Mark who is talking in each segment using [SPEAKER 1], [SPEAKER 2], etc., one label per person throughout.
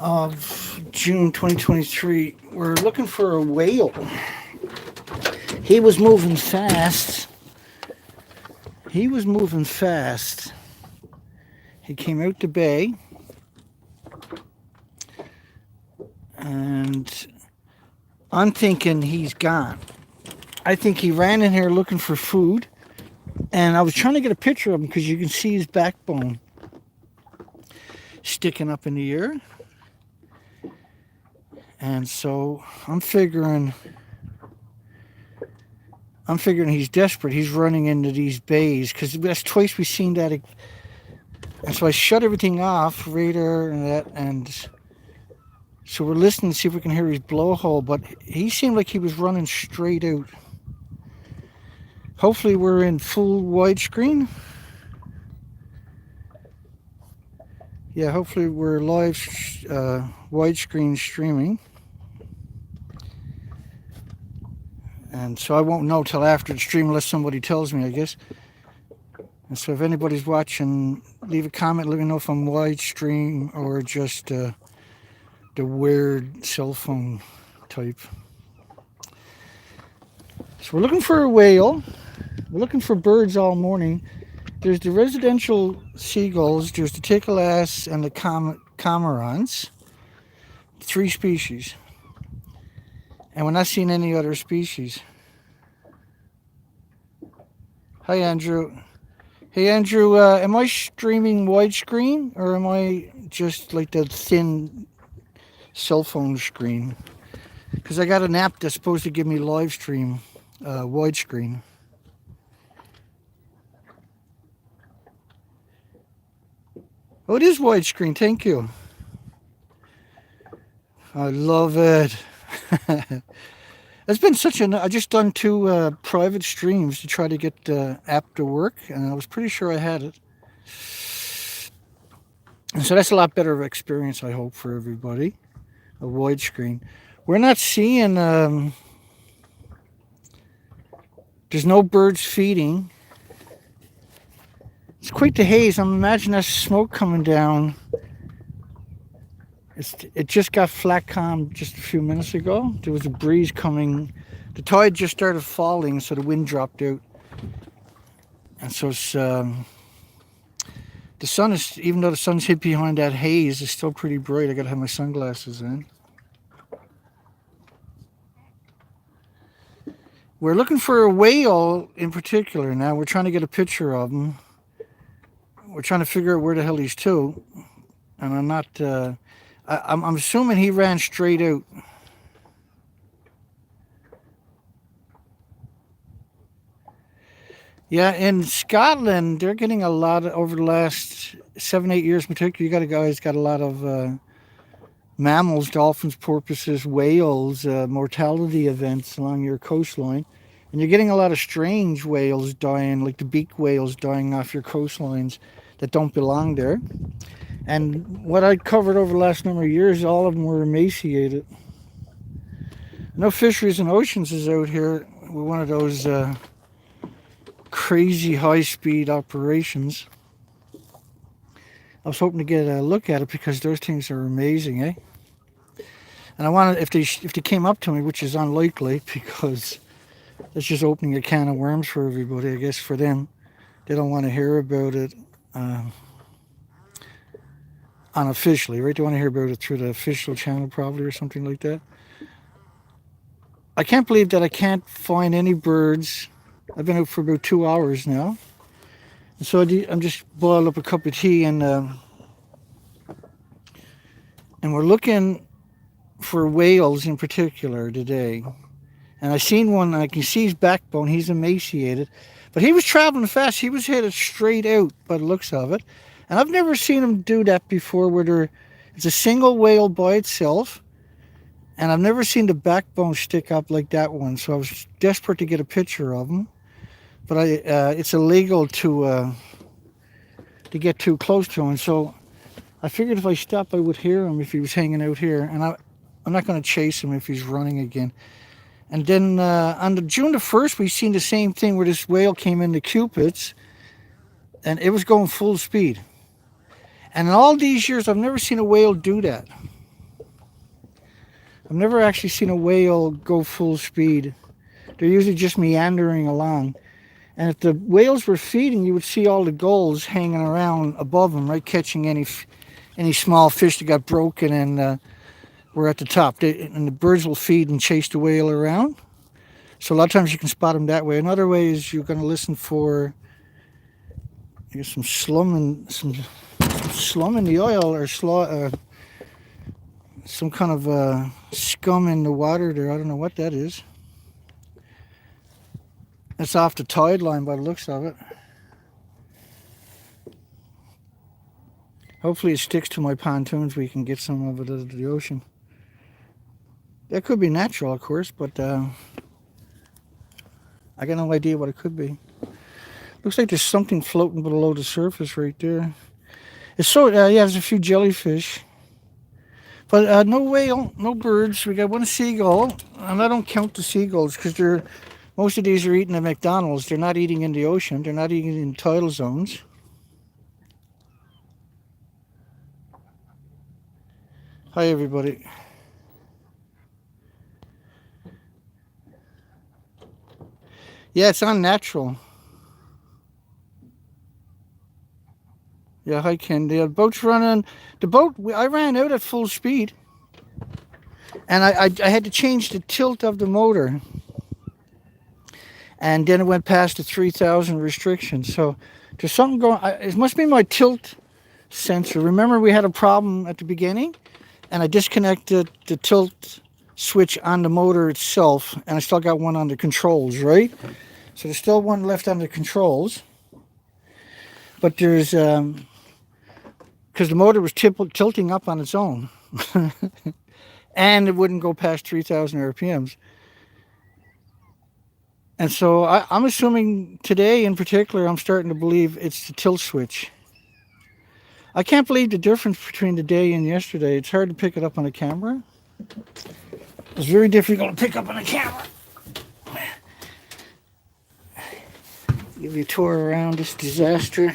[SPEAKER 1] of June 2023. We're looking for a whale. He was moving fast. He was moving fast. He came out the bay. And I'm thinking he's gone. I think he ran in here looking for food. And I was trying to get a picture of him because you can see his backbone sticking up in the air. And so I'm figuring he's desperate. He's running into these bays because that's twice we've seen that. And so I shut everything off, radar and that, and so we're listening to see if we can hear his blowhole. But he seemed like he was running straight out. Hopefully we're in full widescreen. Yeah, hopefully we're live widescreen streaming. And so I won't know till after the stream unless somebody tells me, I guess. And so if anybody's watching, leave a comment, let me know if I'm widestream or just the weird cell phone type. So we're looking for a whale. We're looking for birds all morning. There's the residential seagulls, there's the tickle-ass and the cormorants. 3 species. And we're not seeing any other species. Hi, Andrew. Hey, Andrew, am I streaming widescreen or am I just like the thin cell phone screen? Because I got an app that's supposed to give me live stream widescreen. Oh, it is widescreen. Thank you. I love it. It's been such I just done 2 private streams to try to get the app to work, and I was pretty sure I had it. And so that's a lot better of experience, I hope, for everybody. A widescreen. We're not seeing. There's no birds feeding. It's quite the haze. I'm imagining that smoke coming down. It just got flat calm just a few minutes ago. There was a breeze coming. The tide just started falling, so the wind dropped out. And so it's, the sun is, even though the sun's hid behind that haze, it's still pretty bright. I gotta have my sunglasses in. We're looking for a whale in particular now. We're trying to get a picture of him. We're trying to figure out where the hell he's to. And I'm not... I'm assuming he ran straight out. Yeah, in Scotland, they're getting a lot over the last 7-8 years in particular. You got a guy who's got a lot of mammals, dolphins, porpoises, whales, mortality events along your coastline. And you're getting a lot of strange whales dying, like the beak whales dying off your coastlines that don't belong there. And what I covered over the last number of years, all of them were emaciated. No Fisheries and Oceans is out here with one of those crazy high-speed operations. I was hoping to get a look at it because those things are amazing, eh? And I wanted, if they came up to me, which is unlikely because it's just opening a can of worms for everybody, I guess, for them. They don't want to hear about it. Unofficially, right? They want to hear about it through the official channel probably or something like that. I can't believe that I can't find any birds. I've been out for about 2 hours now. And so I'm just boiled up a cup of tea and we're looking for whales in particular today. And I seen one, I can see his backbone, he's emaciated. But he was traveling fast, he was headed straight out by the looks of it. And I've never seen him do that before where it's a single whale by itself. And I've never seen the backbone stick up like that one. So I was desperate to get a picture of him. But it's illegal to get too close to him. So I figured if I stopped, I would hear him if he was hanging out here. And I'm not going to chase him if he's running again. And then on June the 1st, we seen the same thing where this whale came into Cupid's. And it was going full speed. And in all these years, I've never seen a whale do that. I've never actually seen a whale go full speed. They're usually just meandering along. And if the whales were feeding, you would see all the gulls hanging around above them, right, catching any small fish that got broken and were at the top. And the birds will feed and chase the whale around. So a lot of times you can spot them that way. Another way is you're going to listen for, I guess, some slum in the oil, or some kind of scum in the water there. I don't know what that is. It's off the tide line by the looks of it. Hopefully it sticks to my pontoons. We can get some of it out of the ocean. That could be natural, of course, but I got no idea what it could be. Looks like there's something floating below the surface right there. It's so, yeah, there's a few jellyfish. But no whale, no birds. We got one seagull, and I don't count the seagulls because most of these are eating at McDonald's. They're not eating in the ocean. They're not eating in tidal zones. Hi, everybody. Yeah, it's unnatural. Yeah, hi, Ken. The boat's running. I ran out at full speed. And I had to change the tilt of the motor. And then it went past the 3,000 restriction. So there's something going on. It must be my tilt sensor. Remember, we had a problem at the beginning? And I disconnected the tilt switch on the motor itself. And I still got one on the controls, right? So there's still one left on the controls. But there's... because the motor was tilting up on its own. And it wouldn't go past 3,000 RPMs. And so I'm assuming today in particular, I'm starting to believe it's the tilt switch. I can't believe the difference between today and yesterday. It's hard to pick it up on a camera. It's very difficult to pick up on a camera. Give you a tour around this disaster.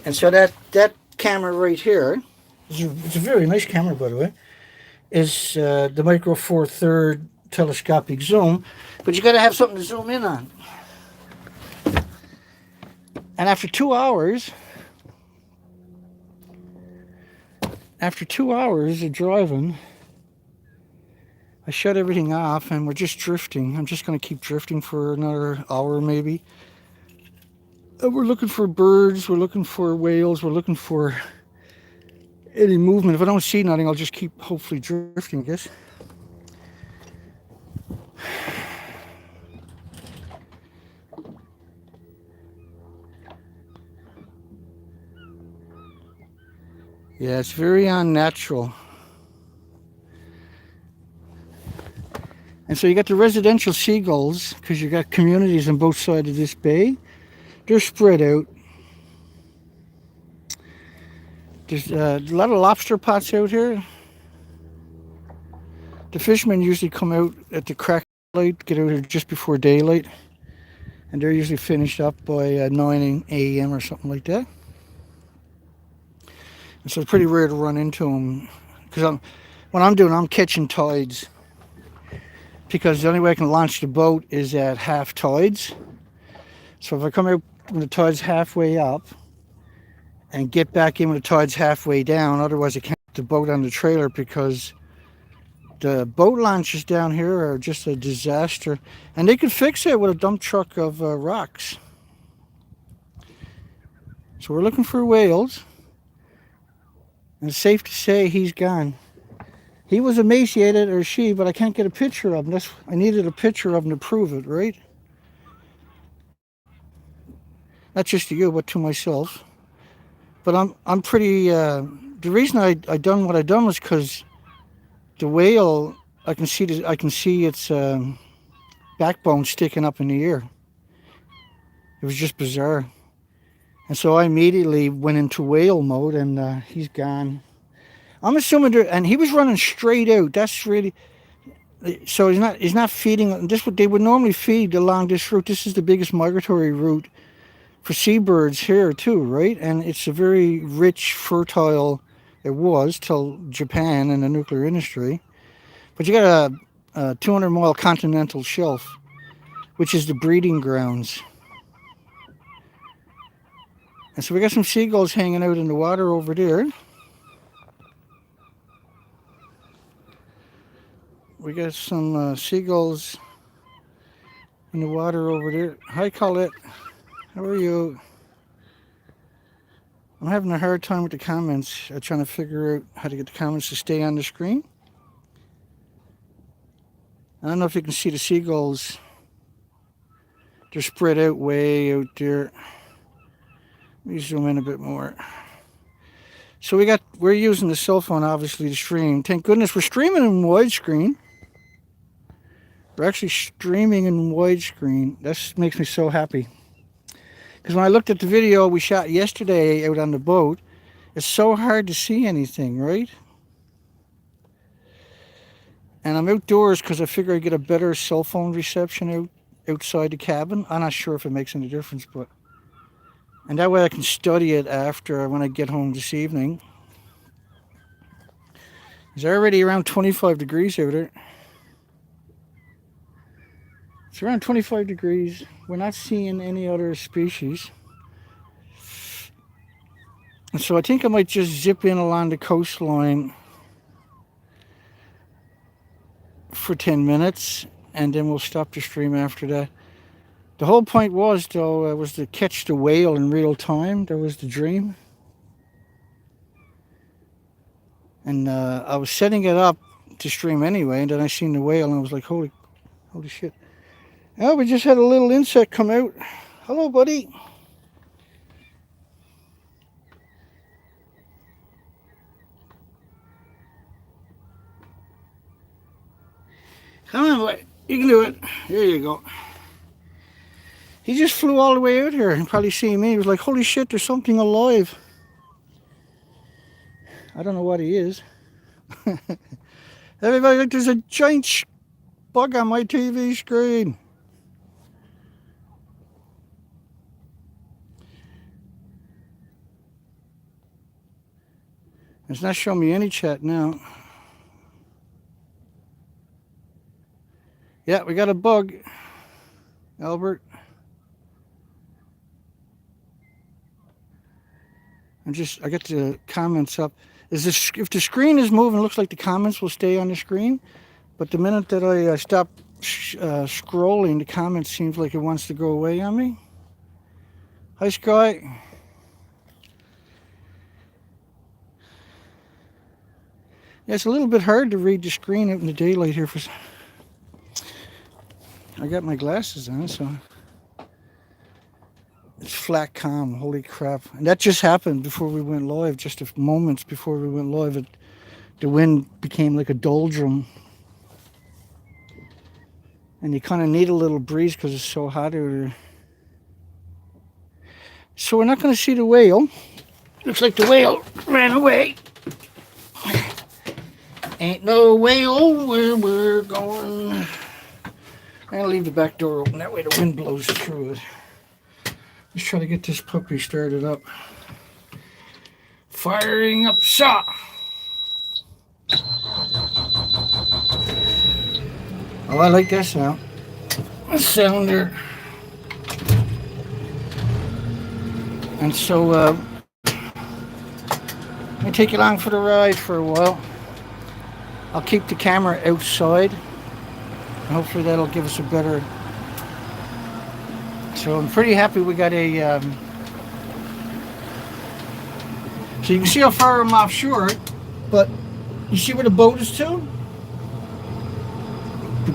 [SPEAKER 1] And so that camera right here, it's a very nice camera, by the way, is the Micro Four Third telescopic zoom, but you got to have something to zoom in on. And after 2 hours of driving, I shut everything off and we're just drifting. I'm just going to keep drifting for another hour maybe. We're looking for birds, we're looking for whales, we're looking for any movement. If I don't see nothing, I'll just keep hopefully drifting, I guess. Yeah, it's very unnatural. And so you got the residential seagulls, because you got communities on both sides of this bay. They're spread out. There's a lot of lobster pots out here. The fishermen usually come out at the crack of light, get out here just before daylight. And they're usually finished up by 9 a.m. or something like that. And so it's pretty rare to run into them. Because I'm catching tides. Because the only way I can launch the boat is at half tides. So if I come out when the tide's halfway up and get back in when the tide's halfway down, otherwise I can't get the boat on the trailer because the boat launches down here are just a disaster. And they could fix it with a dump truck of rocks. So we're looking for whales. And it's safe to say he's gone. He was emaciated, or she, but I can't get a picture of him. I needed a picture of him to prove it, right? Not just to you, but to myself. But I'm pretty. The reason I done what I done was because the whale, I can see its backbone sticking up in the air. It was just bizarre. And so I immediately went into whale mode, and he's gone. I'm assuming and he was running straight out. That's really, so he's not feeding. This what they would normally feed along this route. This is the biggest migratory route for seabirds here too, right? And it's a very rich, fertile It was till Japan and the nuclear industry. But you got a 200-mile continental shelf, which is the breeding grounds. And so we got some seagulls hanging out in the water over there. We got some seagulls in the water over there. Hi, Colette. How are you? I'm having a hard time with the comments. I'm trying to figure out how to get the comments to stay on the screen. I don't know if you can see the seagulls. They're spread out way out there. Let me zoom in a bit more. So we're using the cell phone obviously to stream. Thank goodness we're streaming in widescreen. We're actually streaming in widescreen. That makes me so happy. Because when I looked at the video we shot yesterday out on the boat, it's so hard to see anything, right? And I'm outdoors because I figure I get a better cell phone reception outside the cabin. I'm not sure if it makes any difference, but... And that way I can study it after when I get home this evening. It's already around 25 degrees out there. It's around 25 degrees. We're not seeing any other species. And so I think I might just zip in along the coastline for 10 minutes and then we'll stop the stream after that. The whole point was, though, was to catch the whale in real time. That was the dream. And I was setting it up to stream anyway, and then I seen the whale and I was like, holy shit. Oh, we just had a little insect come out. Hello, buddy. Come on, boy. You can do it. There you go. He just flew all the way out here and probably seen me. He was like, holy shit, there's something alive. I don't know what he is. Everybody, like, there's a giant bug on my TV screen. It's not showing me any chat now. Yeah, we got a bug, Albert. I got the comments up. If the screen is moving, it looks like the comments will stay on the screen. But the minute that I stop scrolling, the comments seems like it wants to go away on me. Hi, Sky. Yeah, it's a little bit hard to read the screen out in the daylight here. I got my glasses on, so it's flat calm. Holy crap. And that just happened before we went live, just a moments before we went live. The wind became like a doldrum. And you kind of need a little breeze because it's so hot out there. So we're not going to see the whale. Looks like the whale ran away. Ain't no whale where we're going. I'll leave the back door open. That way the wind blows through it. Let's try to get this puppy started up. Firing up shot. Oh, I like that sound. A sounder. And so, let me take you along for the ride for a while. I'll keep the camera outside. And hopefully that'll give us a better... So I'm pretty happy we got a... So you can see how far I'm offshore, but you see where the boat is to? The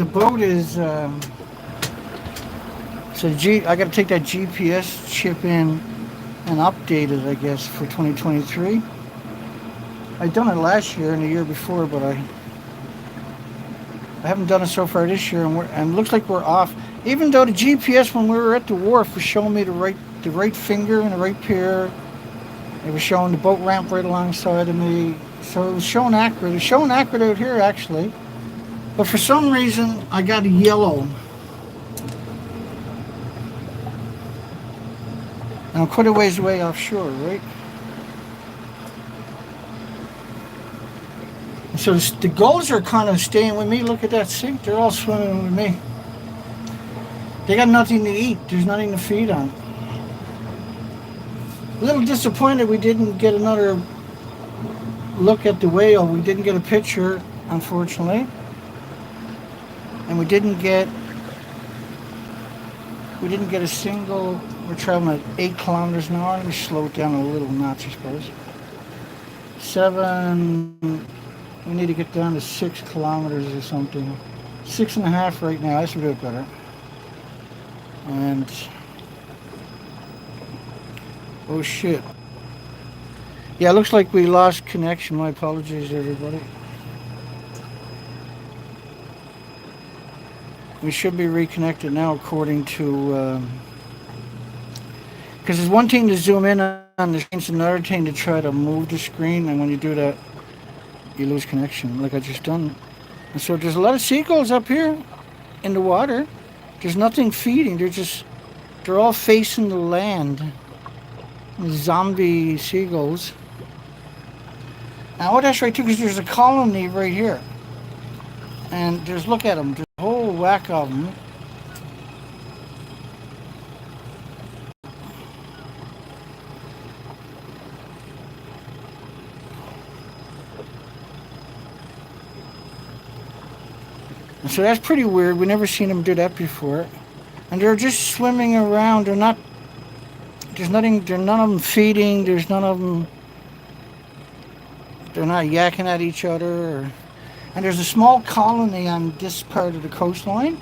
[SPEAKER 1] boat is... So I got to take that GPS chip in and update it, I guess, for 2023. I'd done it last year and the year before, but I haven't done it so far this year, and it looks like we're off. Even though the GPS when we were at the wharf was showing me the right finger and the right pier, it was showing the boat ramp right alongside of me, so it was showing accurate. It's showing accurate out here actually, but for some reason I got a yellow, and I'm quite a ways away offshore, right? So the gulls are kind of staying with me. Look at that, see? They're all swimming with me. They got nothing to eat. There's nothing to feed on. A little disappointed we didn't get another look at the whale. We didn't get a picture, unfortunately. And we didn't get a single. We're traveling at 8 kilometers an hour. Let me slow it down a little notch, I suppose. 7. We need to get down to 6 kilometers or something. 6.5 right now. I should do it better. And oh shit. Yeah, it looks like we lost connection. My apologies, everybody. We should be reconnected now, according to. Because it's one thing to zoom in on the screen, it's another thing to try to move the screen, and when you do that, you lose connection, like I just done. And so there's a lot of seagulls up here in the water. There's nothing feeding. They're all facing the land. Zombie seagulls. Now, that's right too, because there's a colony right here. And look at them. There's a whole whack of them. So that's pretty weird. We never seen them do that before. And they're just swimming around. There's none of them feeding. There's none of them. They're not yakking at each other. And there's a small colony on this part of the coastline.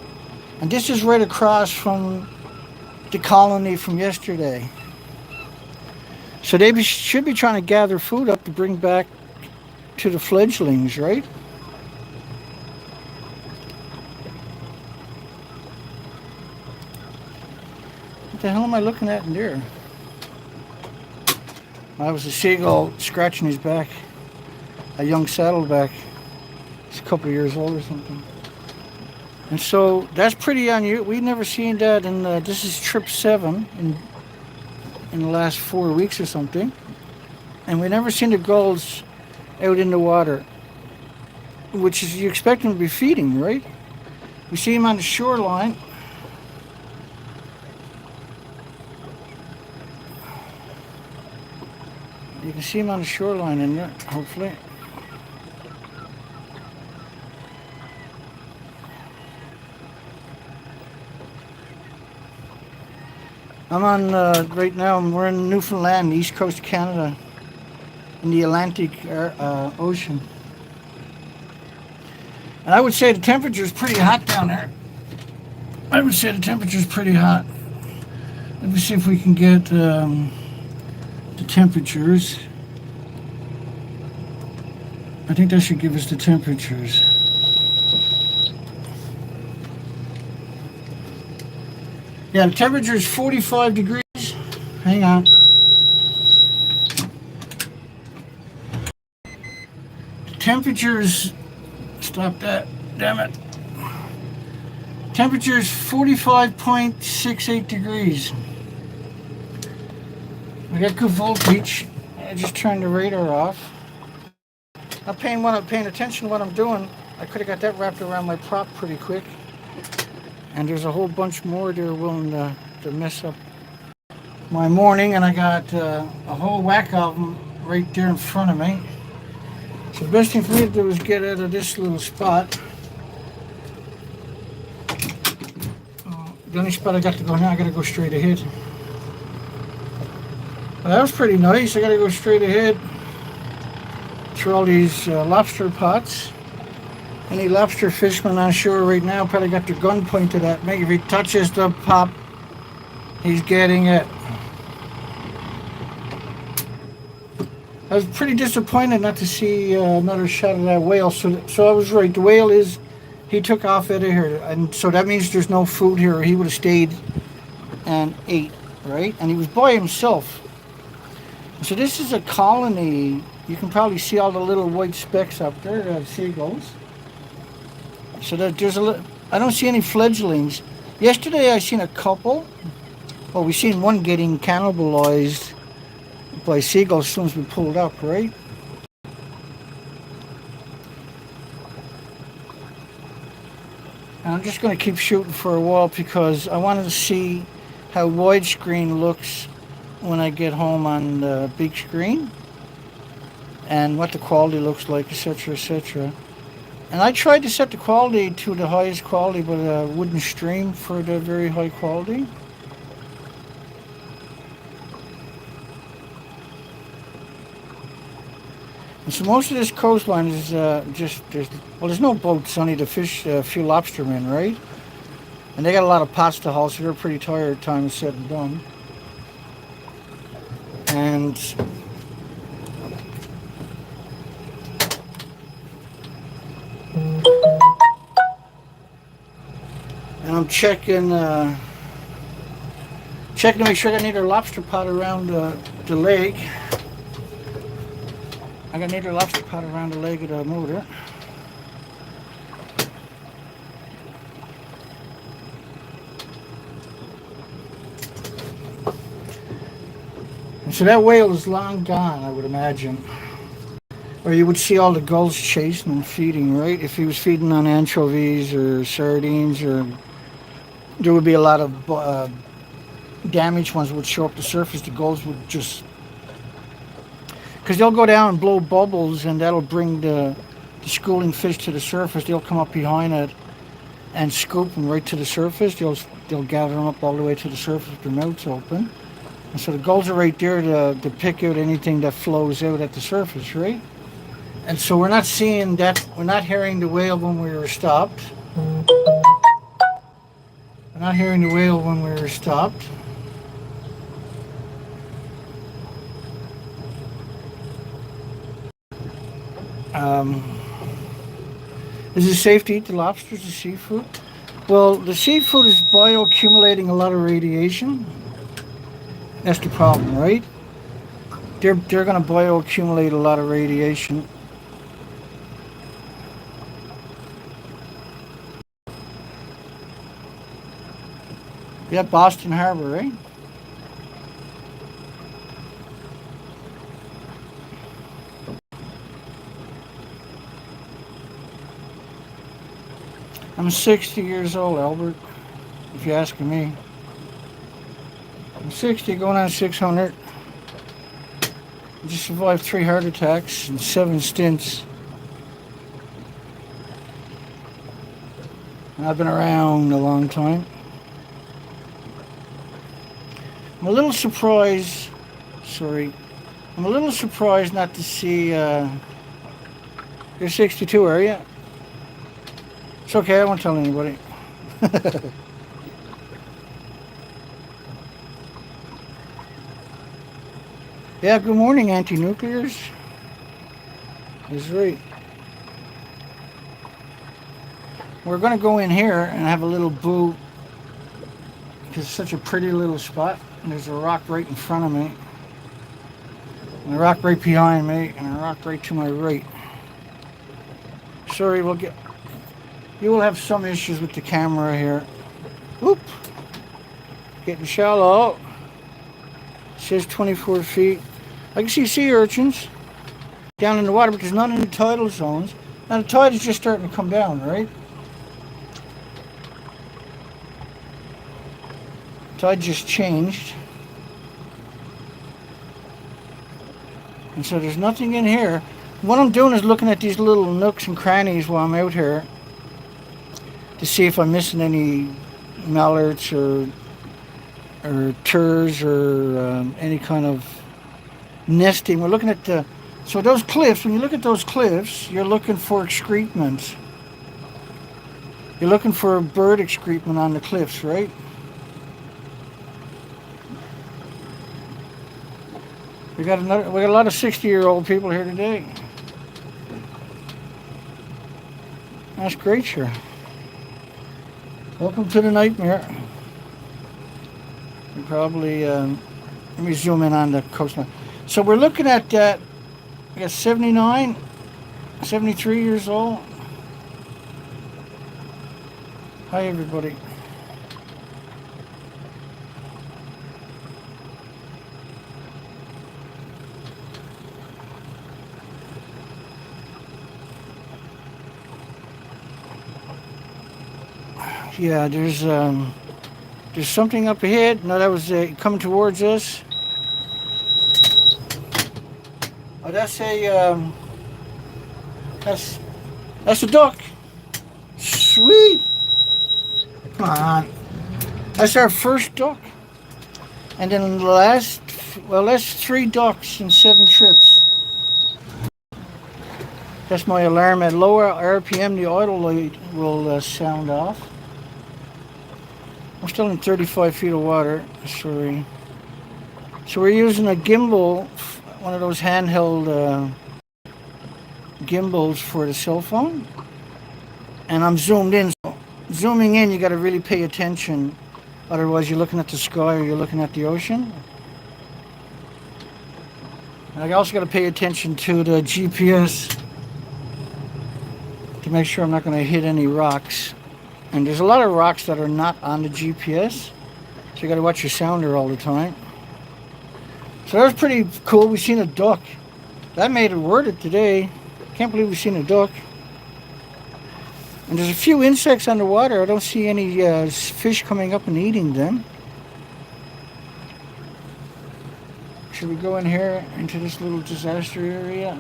[SPEAKER 1] And this is right across from the colony from yesterday. So they should be trying to gather food up to bring back to the fledglings, right? What the hell am I looking at in there? That was a seagull scratching his back. A young saddleback. He's a couple of years old or something. And so that's pretty unusual. We've never seen that in this is trip 7 in the last 4 weeks or something. And we've never seen the gulls out in the water, which is you expect them to be feeding, right? We see them on the shoreline. You can see them on the shoreline in there, hopefully. I'm on, right now, we're in Newfoundland, east coast of Canada, in the Atlantic Ocean. And I would say the temperature is pretty hot down there. I would say the temperature is pretty hot. Let me see if we can get the temperatures. I think that should give us the temperatures. Yeah, the temperature is 45 degrees. Hang on. The temperature is, stop that, damn it. Temperature is 45.68 degrees. I got good voltage. I just turned the radar off. I'm paying attention to what I'm doing. I could have got that wrapped around my prop pretty quick. And there's a whole bunch more there willing to mess up my morning. And I got a whole whack of them right there in front of me. So the best thing for me to do is get out of this little spot. The only spot I got to go now, I got to go straight ahead. Well, that was pretty nice. I got to go straight ahead through all these lobster pots. Any lobster fishermen on shore right now probably got their gun pointed at me. If he touches the pop, he's getting it. I was pretty disappointed not to see another shot of that whale. So I was right. The whale he took off out of here. And so that means there's no food here. He would have stayed and ate, right? And he was by himself. So this is a colony. You can probably see all the little white specks up there, seagulls. So that I don't see any fledglings. Yesterday I seen a couple. Well, we seen one getting cannibalized by seagulls as soon as we pulled up, right? And I'm just going to keep shooting for a while because I wanted to see how widescreen looks when I get home on the big screen and what the quality looks like, etc., etc. And I tried to set the quality to the highest quality, but it wouldn't stream for the very high quality. And so most of this coastline is there's no boats, only the fish, a few lobstermen, right? And they got a lot of pots to haul, so they're pretty tired, time is said and done. And I'm checking to make sure I got neither lobster pot around the leg. I got neither lobster pot around the leg of the motor. And so that whale is long gone, I would imagine. Or you would see all the gulls chasing and feeding, right? If he was feeding on anchovies or sardines, or there would be a lot of damaged ones would show up the surface. The gulls would just, because they'll go down and blow bubbles, and that'll bring the schooling fish to the surface. They'll come up behind it and scoop them right to the surface. They'll gather them up all the way to the surface with their mouths open. And so the gulls are right there to pick out anything that flows out at the surface, right? And so we're not seeing that, we're not hearing the whale when we were stopped. We're not hearing the whale when we were stopped. Is it safe to eat the lobsters, the seafood? Well, the seafood is bioaccumulating a lot of radiation. That's the problem, right? They're going to bioaccumulate a lot of radiation. Yeah, Boston Harbor, right? I'm 60 years old, Albert, if you're asking me. I'm 60, going on 600. I just survived 3 heart attacks and 7 stints. And I've been around a long time. I'm a little surprised, I'm a little surprised not to see, you're 62, are you? It's okay, I won't tell anybody. Yeah, good morning, anti-nuclears. That's right. We're going to go in here and have a little boo, because it's such a pretty little spot. And there's a rock right in front of me, and a rock right behind me, and a rock right to my right. Sorry, you will have some issues with the camera here. Whoop! Getting shallow. It says 24 feet. I can see sea urchins down in the water, but there's none in the tidal zones. Now the tide is just starting to come down, right? Tide just changed. And so there's nothing in here. What I'm doing is looking at these little nooks and crannies while I'm out here to see if I'm missing any mallards or turs or any kind of nesting. We're looking at so those cliffs, when you look at those cliffs, you're looking for excrement. You're looking for bird excrement on the cliffs, right? We got a lot of 60-year-old people here today. That's great, sure. Welcome to the nightmare. You probably let me zoom in on the coastline. So we're looking at that. I guess 79, 73 years old. Hi, everybody. Yeah, there's something up ahead. No, that was coming towards us. Oh, that's that's a duck. Sweet. Come on. That's our first duck. And then the last, well, that's 3 ducks in 7 trips. That's my alarm. At lower RPM, the auto light will sound off. I'm still in 35 feet of water. Sorry. So we're using a gimbal, one of those handheld gimbals for the cell phone. And I'm zoomed in. So zooming in, you got to really pay attention. Otherwise, you're looking at the sky or you're looking at the ocean. And I also got to pay attention to the GPS to make sure I'm not going to hit any rocks. And there's a lot of rocks that are not on the GPS, so you got to watch your sounder all the time. So that was pretty cool. We seen a duck. That made it worth it today. Can't believe we seen a duck. And there's a few insects underwater. I don't see any fish coming up and eating them. Should we go in here into this little disaster area?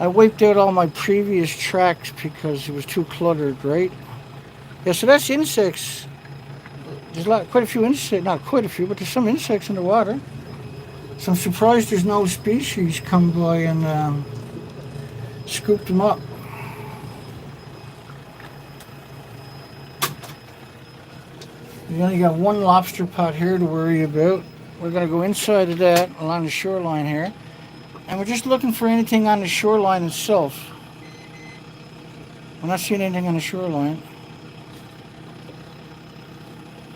[SPEAKER 1] I wiped out all my previous tracks because it was too cluttered, right? Yeah, so that's insects. There's quite a few insects, not quite a few, but there's some insects in the water. So I'm surprised there's no species come by and scoop them up. We only got one lobster pot here to worry about. We're going to go inside of that along the shoreline here. And we're just looking for anything on the shoreline itself. We're not seeing anything on the shoreline.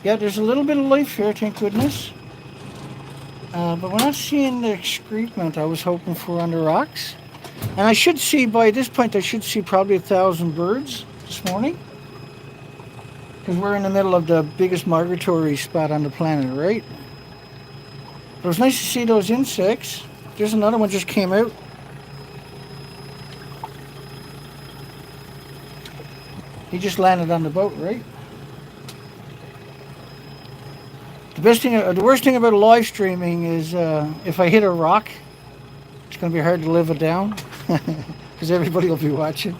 [SPEAKER 1] Yeah, there's a little bit of life here, thank goodness. But we're not seeing the excrement I was hoping for on the rocks. And I should see, by this point, I should see probably 1,000 birds this morning. Because we're in the middle of the biggest migratory spot on the planet, right? But it was nice to see those insects. There's another one just came out. He just landed on the boat, right? The worst thing about live streaming is if I hit a rock, it's going to be hard to live it down because everybody will be watching.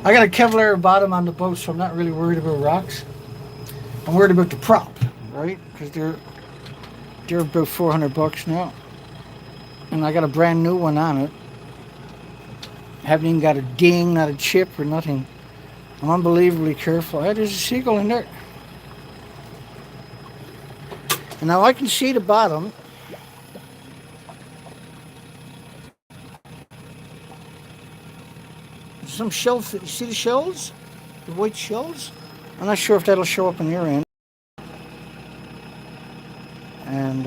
[SPEAKER 1] I got a Kevlar bottom on the boat, so I'm not really worried about rocks. I'm worried about the prop, right? Because they're about $400 now. And I got a brand new one on it. Haven't even got a ding, not a chip or nothing. I'm unbelievably careful. Hey, there's a seagull in there. And now I can see the bottom. Some shells. You see the shells? The white shells? I'm not sure if that'll show up on your end. And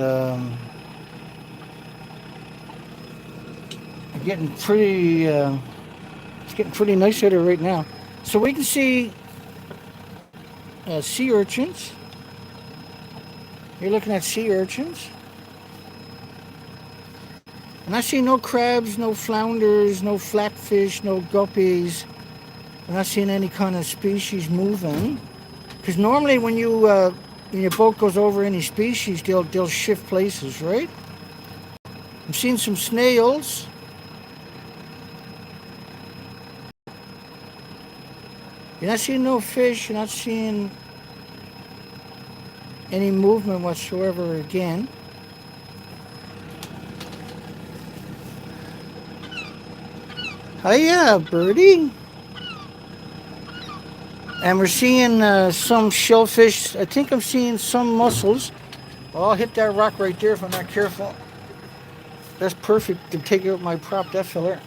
[SPEAKER 1] getting pretty it's getting pretty nice out here right now. So we can see sea urchins. You're looking at sea urchins. And I see no crabs, no flounders, no flatfish, no guppies. I'm not seeing any kind of species moving. Because normally when your boat goes over any species, they'll shift places, right? I'm seeing some snails. You're not seeing no fish. You're not seeing any movement whatsoever again. Hiya, birdie. And we're seeing some shellfish. I think I'm seeing some mussels. Well, I'll hit that rock right there if I'm not careful. That's perfect to take out my prop, that fella.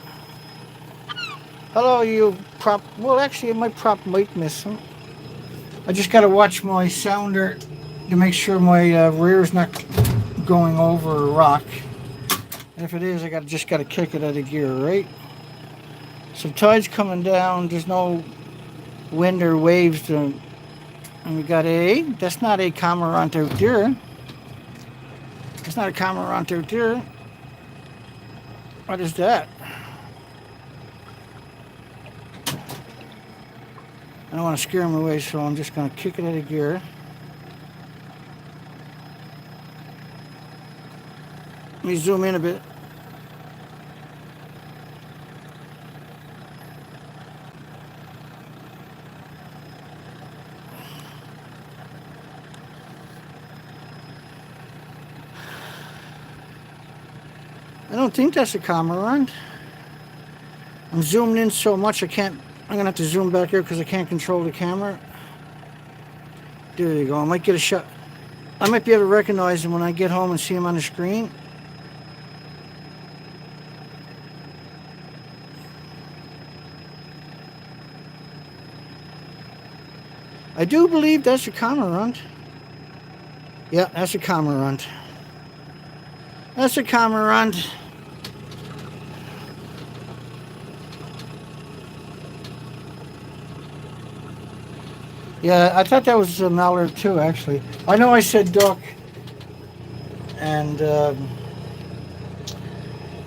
[SPEAKER 1] Hello, you prop. Well, actually, my prop might miss him. I just got to watch my sounder to make sure my rear's not going over a rock. And if it is, I just got to kick it out of gear, right? So tide's coming down. There's no wind or waves. And we got that's not a cormorant out there. That's not a cormorant out there. What is that? I don't want to scare him away, so I'm just going to kick it out of gear. Let me zoom in a bit. I don't think that's a cormorant. I'm zoomed in so much I can't. I'm gonna have to zoom back here because I can't control the camera. There you go. I might get a shot. I might be able to recognize him when I get home and see him on the screen. I do believe that's a cormorant. Yeah, that's a cormorant. That's a cormorant. Yeah, I thought that was a mallard too, actually. I know I said duck, and if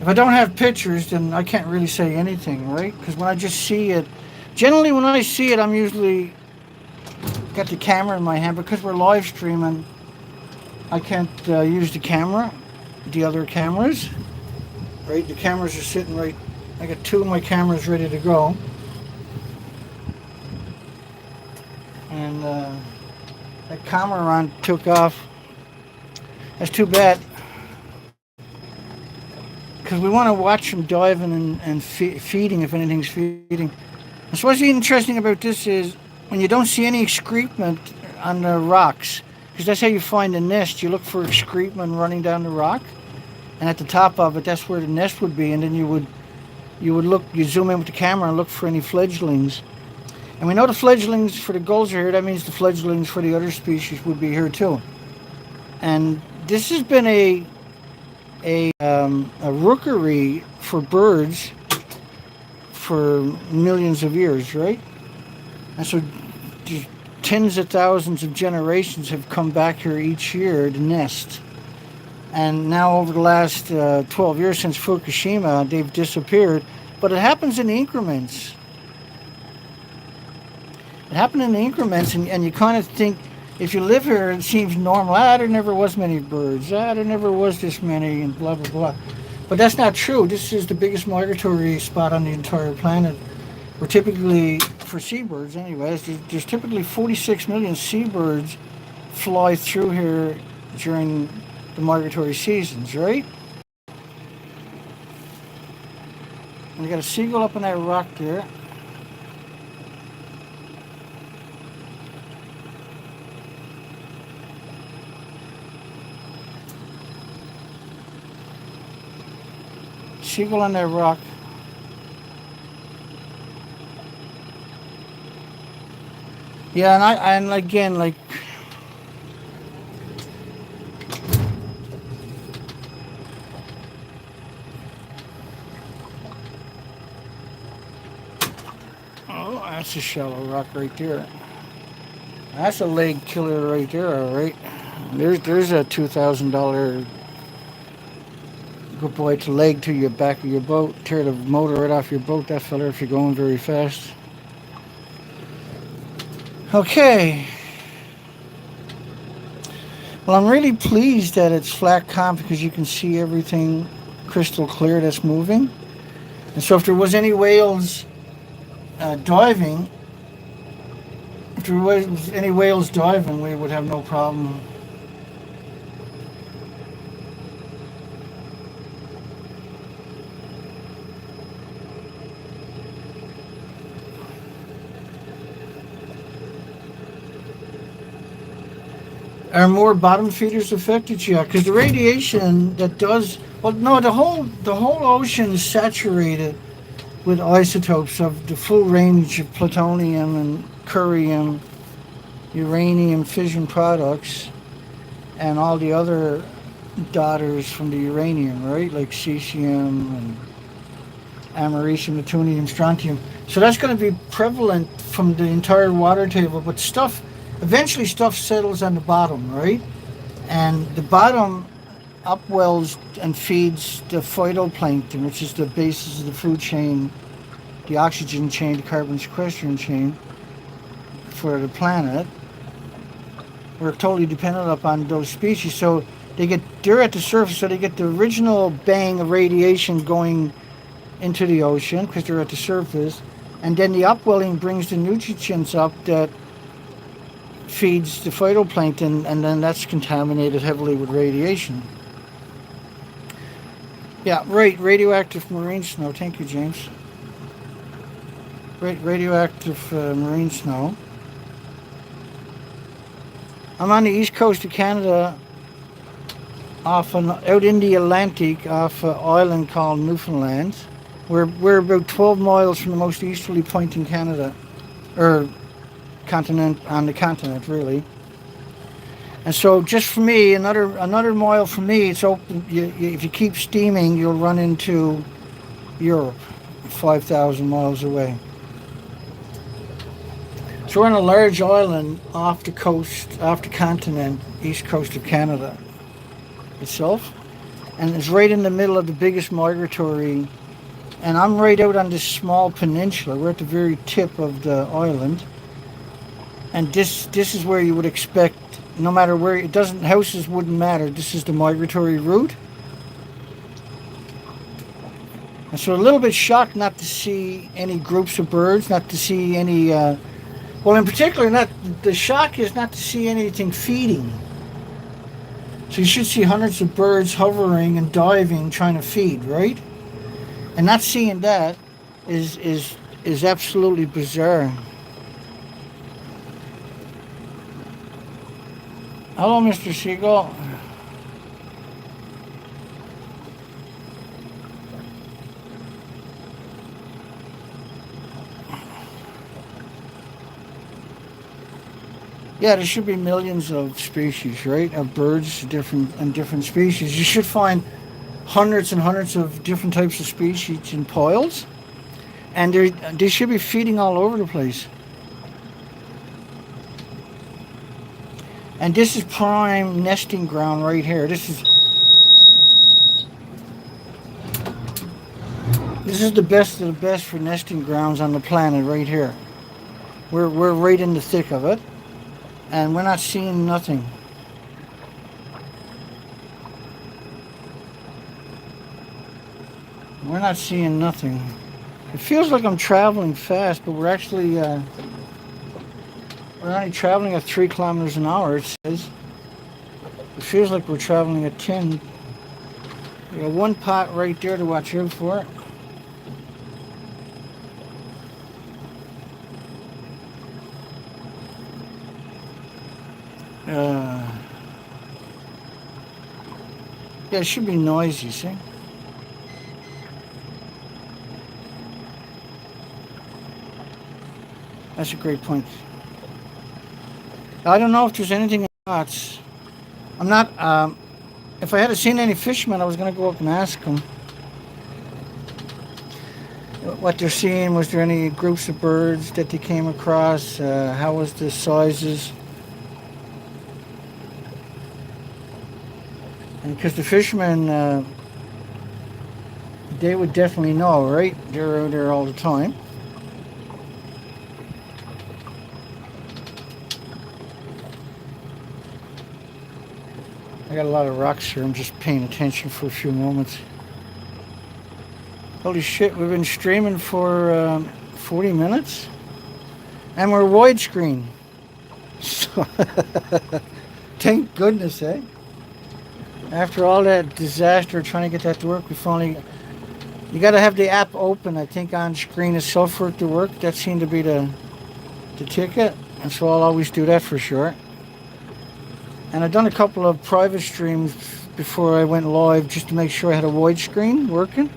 [SPEAKER 1] I don't have pictures, then I can't really say anything, right? Because when I just see it, generally when I see it, I'm usually got the camera in my hand. Because we're live streaming, I can't use the camera, the other cameras, right? The cameras are sitting right. I got two of my cameras ready to go. And that cormorant took off. That's too bad. Because we want to watch them diving and feeding if anything's feeding. And so what's interesting about this is when you don't see any excrement on the rocks, because that's how you find the nest. You look for excrement running down the rock, and at the top of it, that's where the nest would be. And then you would look, you zoom in with the camera and look for any fledglings. And we know the fledglings for the gulls are here. That means the fledglings for the other species would be here too. And this has been a rookery for birds for millions of years, right? And so tens of thousands of generations have come back here each year to nest. And now over the last 12 years since Fukushima, they've disappeared. But it happens in increments. It happened in increments, and you kind of think, if you live here, it seems normal. There never was many birds. There never was this many, and blah, blah, blah. But that's not true. This is the biggest migratory spot on the entire planet. We're typically, for seabirds anyways, there's typically 46 million seabirds fly through here during the migratory seasons, right? And we got a seagull up on that rock there. Seagull on that rock. Yeah, and again, like, oh, that's a shallow rock right there. That's a leg killer right there, all right. There's a $2,000 good boy to leg to your back of your boat, tear the motor right off your boat, that fella, if you're going very fast. Okay. Well, I'm really pleased that it's flat calm because you can see everything crystal clear that's moving. And so if there was any whales diving, if there was any whales diving, we would have no problem. Are more bottom feeders affected? Yeah, because the radiation that does, well, no, the whole ocean is saturated with isotopes of the full range of plutonium and curium, uranium fission products, and all the other daughters from the uranium, right? Like cesium and americium, plutonium, strontium. So that's going to be prevalent from the entire water table, but eventually stuff settles on the bottom, right? And the bottom upwells and feeds the phytoplankton, which is the basis of the food chain, the oxygen chain, the carbon sequestration chain. for the planet. We're totally dependent upon those species. So they're at the surface, so they get the original bang of radiation going into the ocean because they're at the surface, and then the upwelling brings the nutrients up that feeds the phytoplankton, and then that's contaminated heavily with radiation. Yeah, right, radioactive marine snow. Thank you, James. Radioactive marine snow. I'm on the east coast of Canada, out in the Atlantic, off an island called Newfoundland. We're about 12 miles from the most easterly point in Canada, or on the continent, really. And so, just for me, another mile from me, it's open. If you keep steaming, you'll run into Europe, 5,000 miles away. So we're on a large island off the continent, east coast of Canada itself, and it's right in the middle of the biggest migratory. And I'm right out on this small peninsula. We're at the very tip of the island, and this is where you would expect, no matter where, houses wouldn't matter. This is the migratory route. And so a little bit shocked not to see any groups of birds, not to see any, well, in particular, the shock is not to see anything feeding. So you should see hundreds of birds hovering and diving, trying to feed, right? And not seeing that is absolutely bizarre. Hello, Mr. Siegel. Yeah, there should be millions of species, right? Of birds, different species. You should find hundreds and hundreds of different types of species in piles, and they should be feeding all over the place. And this is prime nesting ground right here. This is the best of the best for nesting grounds on the planet right here. We're right in the thick of it, and we're not seeing nothing. We're not seeing nothing. It feels like I'm traveling fast, but we're actually we're only traveling at 3 kilometers an hour, it says. It feels like we're traveling at 10. We got one pot right there to watch out for. Yeah, it should be noisy, see? That's a great point. I don't know if there's anything in the pots. I'm not, if I had seen any fishermen, I was going to go up and ask them what they're seeing. Was there any groups of birds that they came across? How was the sizes? And because the fishermen, they would definitely know, right? They're out there all the time. I got a lot of rocks here. I'm just paying attention for a few moments. Holy shit, we've been streaming for 40 minutes. And we're widescreen. So thank goodness, eh? After all that disaster trying to get that to work, we finally... You got to have the app open, I think, on screen itself for it to work. That seemed to be the ticket. And so I'll always do that for sure. And I've done a couple of private streams before I went live just to make sure I had a widescreen working.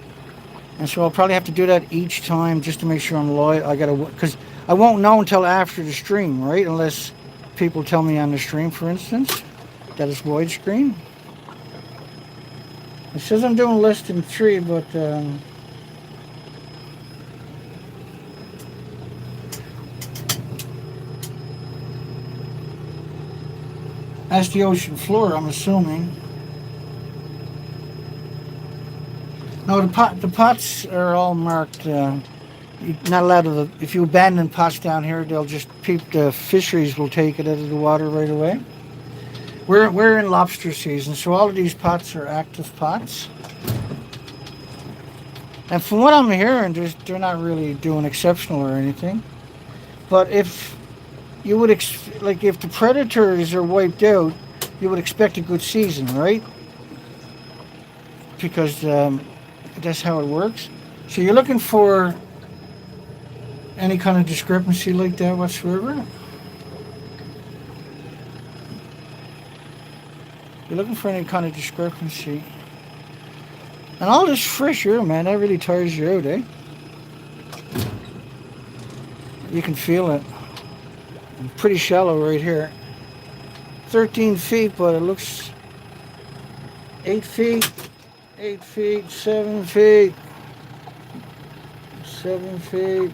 [SPEAKER 1] And so I'll probably have to do that each time just to make sure I'm live. Because I won't know until after the stream, right? Unless people tell me on the stream, for instance, that it's widescreen. It says I'm doing less than 3, but that's the ocean floor, I'm assuming. No, the pots are all marked You're not allowed to. If you abandon pots down here, they'll just the fisheries will take it out of the water right away. We're in lobster season, so all of these pots are active pots. And from what I'm hearing, they're not really doing exceptional or anything. But if you would like if the predators are wiped out, you would expect a good season, right? Because that's how it works. So you're looking for any kind of discrepancy like that whatsoever. You're looking for any kind of discrepancy. And all this fresh air, man, that really tires you out, eh? You can feel it. I'm pretty shallow right here. 13 feet, but it looks 8 feet, 8 feet, 7 feet, 7 feet,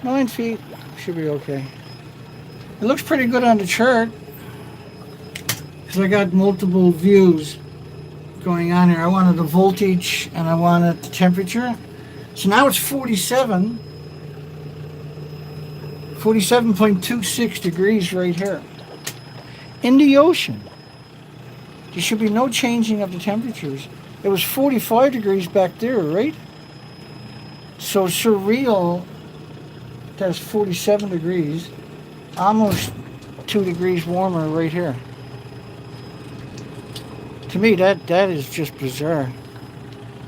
[SPEAKER 1] 9 feet. Should be okay. It looks pretty good on the chart because I got multiple views going on here. I wanted the voltage and I wanted the temperature. So now it's 47.26 degrees right here. In the ocean. There should be no changing of the temperatures. It was 45 degrees back there, right? So surreal, that's 47 degrees. Almost 2 degrees warmer right here. To me, that is just bizarre.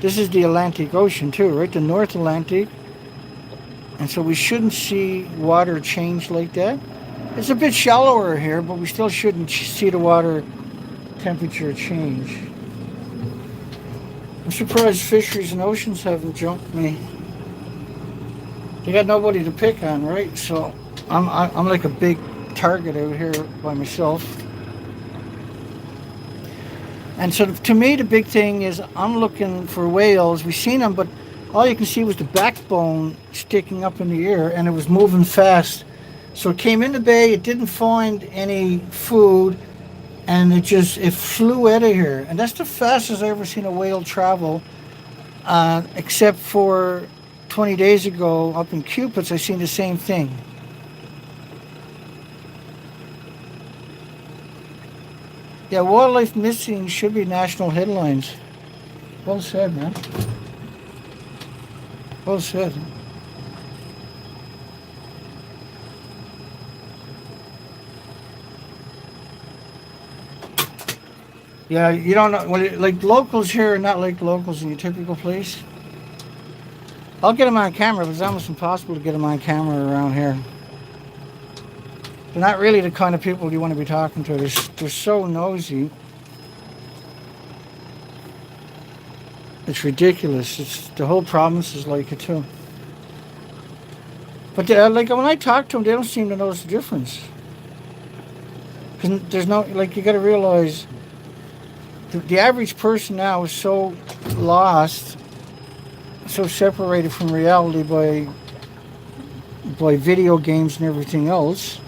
[SPEAKER 1] This is the Atlantic Ocean too, right? The North Atlantic. And so we shouldn't see water change like that. It's a bit shallower here, but we still shouldn't see the water temperature change. I'm surprised fisheries and oceans haven't jumped me. They got nobody to pick on, right? So I'm like a big target out here by myself. And so to me, the big thing is I'm looking for whales. We've seen them, but all you can see was the backbone sticking up in the air, and it was moving fast. So it came in the bay, it didn't find any food, and it flew out of here. And that's the fastest I've ever seen a whale travel, except for 20 days ago up in Cupid's, I seen the same thing. Yeah, wildlife missing should be national headlines. Well said, man. Well said. Yeah, you don't know, like locals here are not like locals in your typical place. I'll get them on camera, but it's almost impossible to get them on camera around here. They're not really the kind of people you want to be talking to. They're so nosy. It's ridiculous. The whole province is like it too. But like when I talk to them, they don't seem to notice the difference. Because there's no, like, you got to realize the average person now is so lost, so separated from reality by video games and everything else.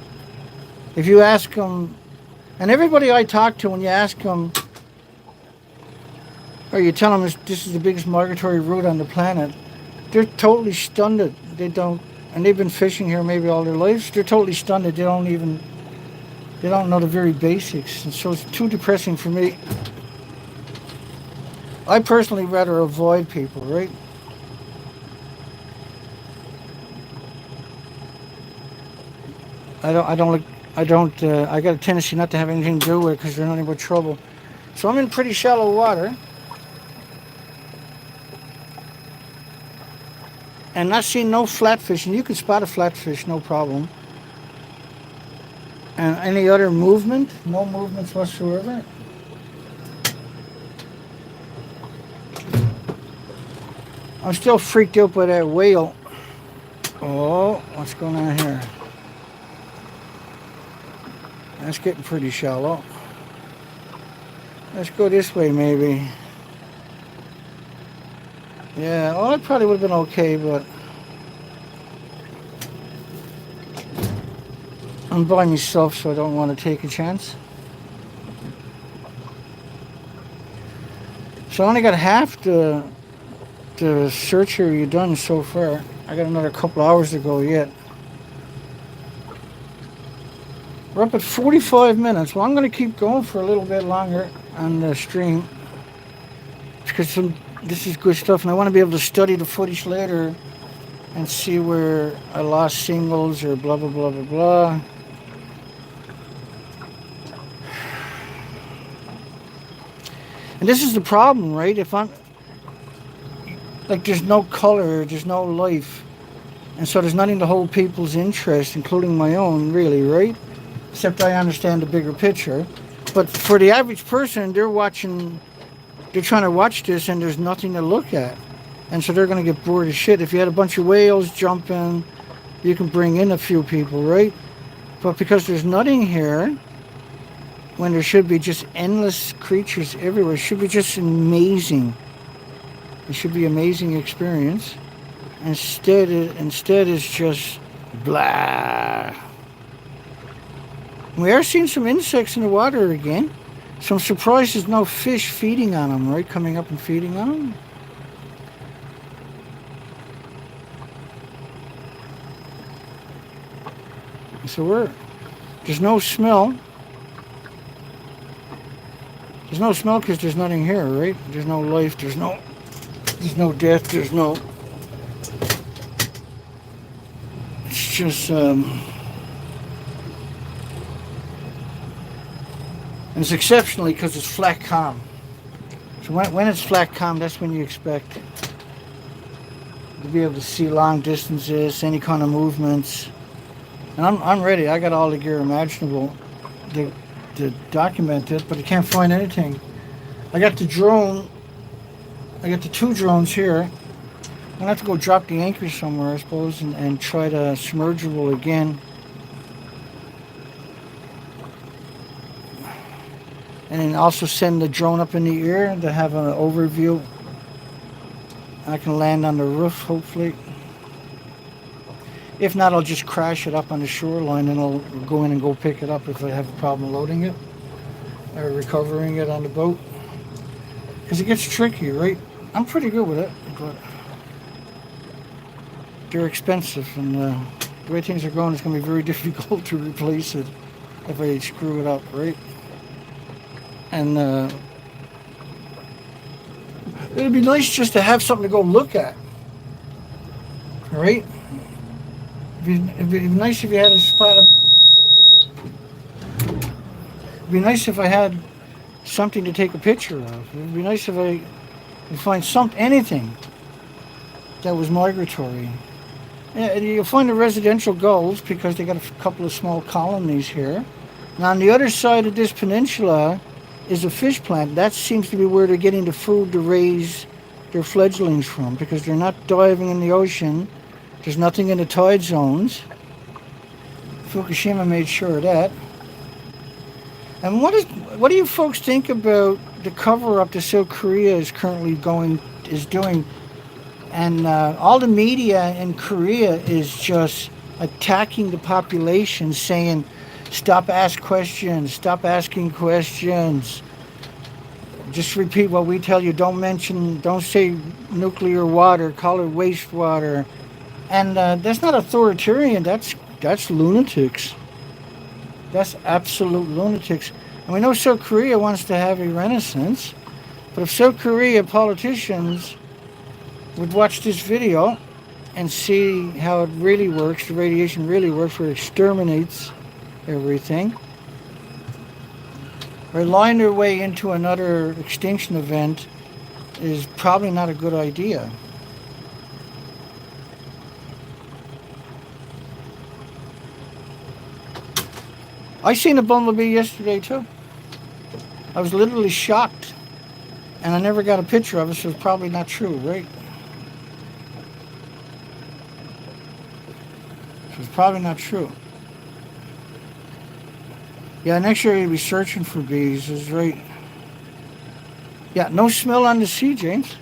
[SPEAKER 1] If you ask them, and everybody I talk to, when you ask them, or you tell them this is the biggest migratory route on the planet, they're totally stunned. They don't, and they've been fishing here maybe all their lives. They're totally stunned. They don't know the very basics, and so it's too depressing for me. I personally rather avoid people, right? I got a tendency not to have anything to do with it because they're nothing but trouble. So I'm in pretty shallow water. And not seeing no flatfish. And you can spot a flatfish, no problem. And any other movement? No movements whatsoever. I'm still freaked out by that whale. Oh, what's going on here? That's getting pretty shallow. Let's go this way, maybe. Yeah, well, that probably would have been okay, but I'm by myself, so I don't want to take a chance. So I only got half the search area done so far. I got another couple hours to go yet. We're up at 45 minutes. Well, I'm going to keep going for a little bit longer on the stream because this is good stuff, and I want to be able to study the footage later and see where I lost signals or blah, blah, blah, blah, blah. And this is the problem, right? If I'm like, there's no color, there's no life, and so there's nothing to hold people's interest, including my own, really, right? Except I understand the bigger picture. But for the average person, they're trying to watch this and there's nothing to look at. And so they're going to get bored as shit. If you had a bunch of whales jumping, you can bring in a few people, right? But because there's nothing here, when there should be just endless creatures everywhere, it should be just amazing. It should be an amazing experience. Instead it's just blah. We are seeing some insects in the water again. So I'm surprised there's no fish feeding on them, right? Coming up and feeding on them. So there's no smell. There's no smell because there's nothing here, right? There's no life, there's no death, it's just, and it's exceptionally because it's flat calm. So when it's flat calm, that's when you expect to be able to see long distances, any kind of movements. And I'm ready. I got all the gear imaginable to document it, but I can't find anything. I got the drone. I got the 2 drones here. I'm gonna have to go drop the anchor somewhere, I suppose, and try to submergible again. And then also send the drone up in the air to have an overview. I can land on the roof, hopefully. If not, I'll just crash it up on the shoreline and I'll go in and go pick it up if I have a problem loading it or recovering it on the boat. Because it gets tricky, right? I'm pretty good with it, but they're expensive, and the way things are going, it's going to be very difficult to replace it if I screw it up, right? And it'd be nice just to have something to go look at, right? It'd be nice if you had a spot of... It'd be nice if I had something to take a picture of. It'd be nice if I could find anything that was migratory. Yeah, you'll find the residential gulls because they got a couple of small colonies here. Now on the other side of this peninsula is a fish plant. That seems to be where they're getting the food to raise their fledglings from, because they're not diving in the ocean. There's nothing in the tide zones. Fukushima made sure of that. And what do you folks think about the cover-up that South Korea is currently doing? And all the media in Korea is just attacking the population, saying, stop asking questions. Just repeat what we tell you. Don't say nuclear water, call it wastewater. And that's not authoritarian, that's lunatics. That's absolute lunatics. And we know South Korea wants to have a renaissance, but if South Korea politicians would watch this video and see how it really works, the radiation really works, where it exterminates everything, relying their way into another extinction event is probably not a good idea. I seen a bumblebee yesterday too. I was literally shocked, and I never got a picture of it, so it's probably not true, right? So it's probably not true. Yeah, next year you'll be searching for bees, is right. Yeah, no smell on the sea, James.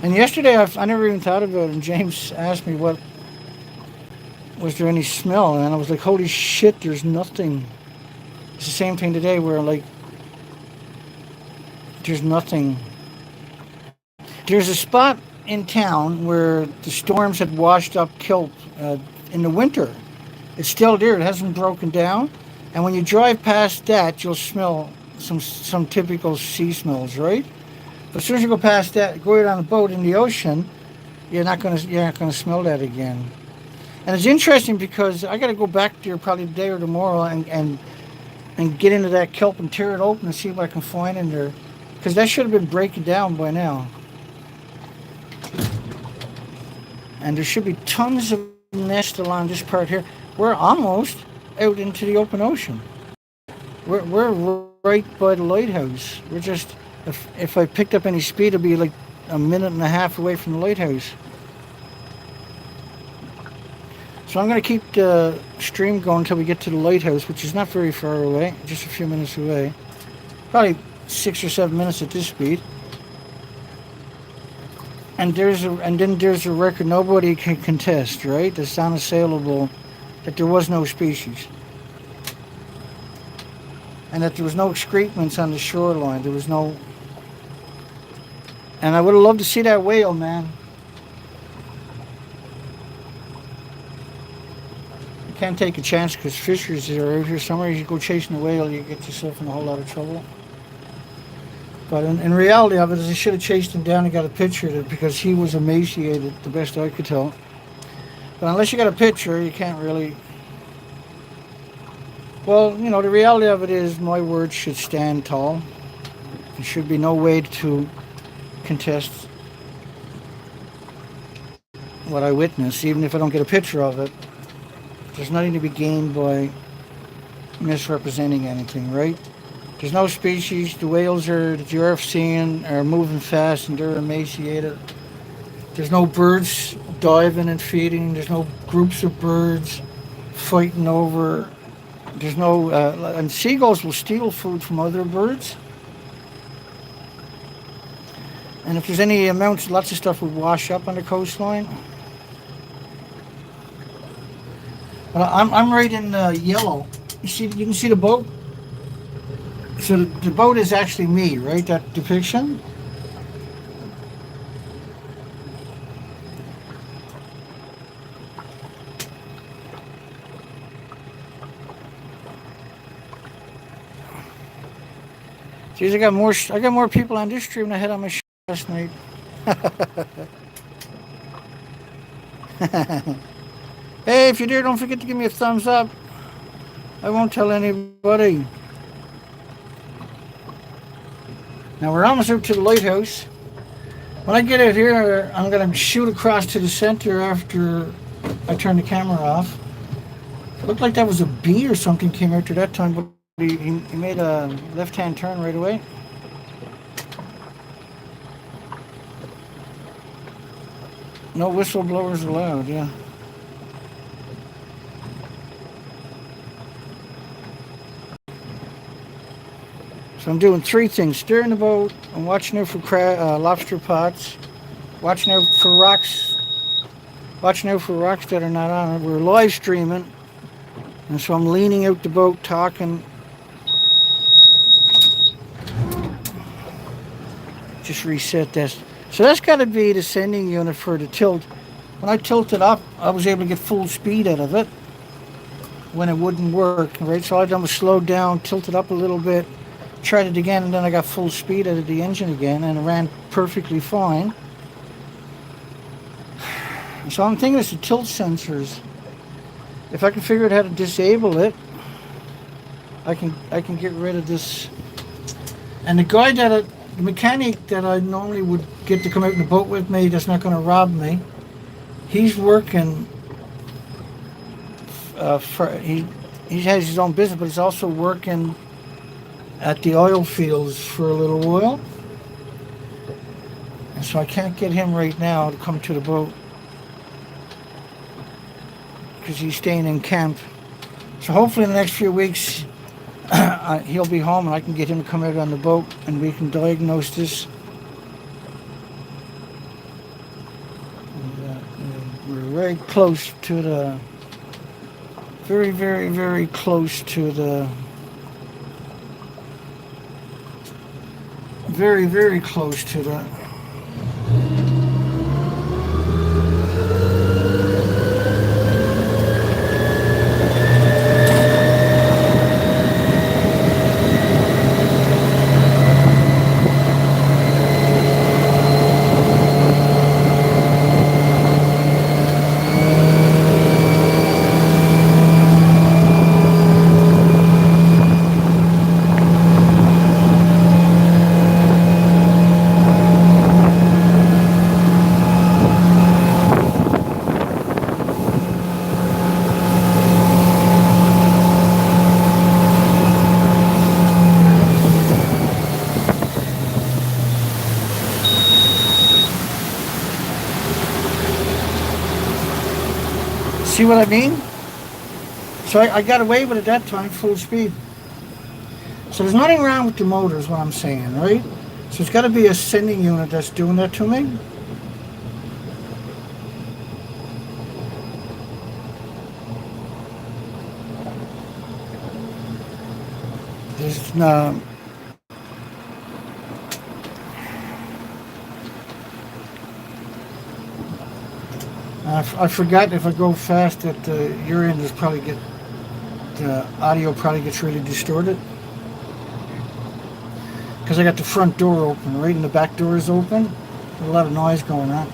[SPEAKER 1] And yesterday I never even thought about it, and James asked me was there any smell, and I was like, holy shit, there's nothing. It's the same thing today where, like, there's nothing. There's a spot in town where the storms had washed up kelp in the winter. It's still there. It hasn't broken down. And when you drive past that, you'll smell some typical sea smells, right? But as soon as you go past that, go out on a boat in the ocean, you're not gonna smell that again. And it's interesting because I got to go back there probably today or tomorrow and get into that kelp and tear it open and see what I can find in there, because that should have been breaking down by now. And there should be tons of nests along this part here. We're almost out into the open ocean. We're right by the lighthouse. We're just, if I picked up any speed, it'd be like a minute and a half away from the lighthouse. So I'm going to keep the stream going until we get to the lighthouse, which is not very far away, just a few minutes away. Probably 6 or 7 minutes at this speed. And then there's a record nobody can contest, right? That's unassailable, that there was no species. And that there was no excrements on the shoreline. There was no... And I would have loved to see that whale, man. You can't take a chance because fishers are out here somewhere. You go chasing a whale, you get yourself in a whole lot of trouble. But in reality of it is I should have chased him down and got a picture of it because he was emaciated, the best I could tell. But unless you got a picture, you can't really... Well, you know, the reality of it is my words should stand tall. There should be no way to contest what I witness, even if I don't get a picture of it. There's nothing to be gained by misrepresenting anything, right? There's no species. The whales that you're seeing are moving fast and they're emaciated. There's no birds diving and feeding. There's no groups of birds fighting over. There's no... and seagulls will steal food from other birds. And if there's any amounts, lots of stuff would wash up on the coastline. I'm right in yellow. You can see the boat? So the boat is actually me, right? That depiction? Geez, I got more people on this stream than I had on my show last night. Hey, if you're there, don't forget to give me a thumbs up. I won't tell anybody. Now we're almost out to the lighthouse. When I get out here, I'm going to shoot across to the center after I turn the camera off. It looked like that was a bee or something came out there that time, but he made a left-hand turn right away. No whistleblowers allowed, yeah. So I'm doing three things: steering the boat, I'm watching out for lobster pots, watching out for rocks that are not on it. We're live streaming, and so I'm leaning out the boat, talking. Just reset this. So that's got to be the sending unit for the tilt. When I tilted up, I was able to get full speed out of it when it wouldn't work, right? So all I done was slow down, tilted up a little bit, tried it again, and then I got full speed out of the engine again, and it ran perfectly fine. So I'm thinking it's the tilt sensors. If I can figure out how to disable it, I can get rid of this. And the mechanic that I normally would get to come out in the boat with me, that's not going to rob me, he's working. He has his own business, but he's also working at the oil fields for a little while. And so I can't get him right now to come to the boat because he's staying in camp. So hopefully in the next few weeks he'll be home and I can get him to come out on the boat and we can diagnose this. We're very close to the... Very, very, very close to the... Very, very close to the... See what I mean? So I got away with it that time, full speed. So there's nothing wrong with the motor is what I'm saying, right? So it's got to be a sending unit that's doing that to me. There's no... I forgot if I go fast that your end is probably the audio probably gets really distorted. Because I got the front door open, right? And the back door is open. There's a lot of noise going on.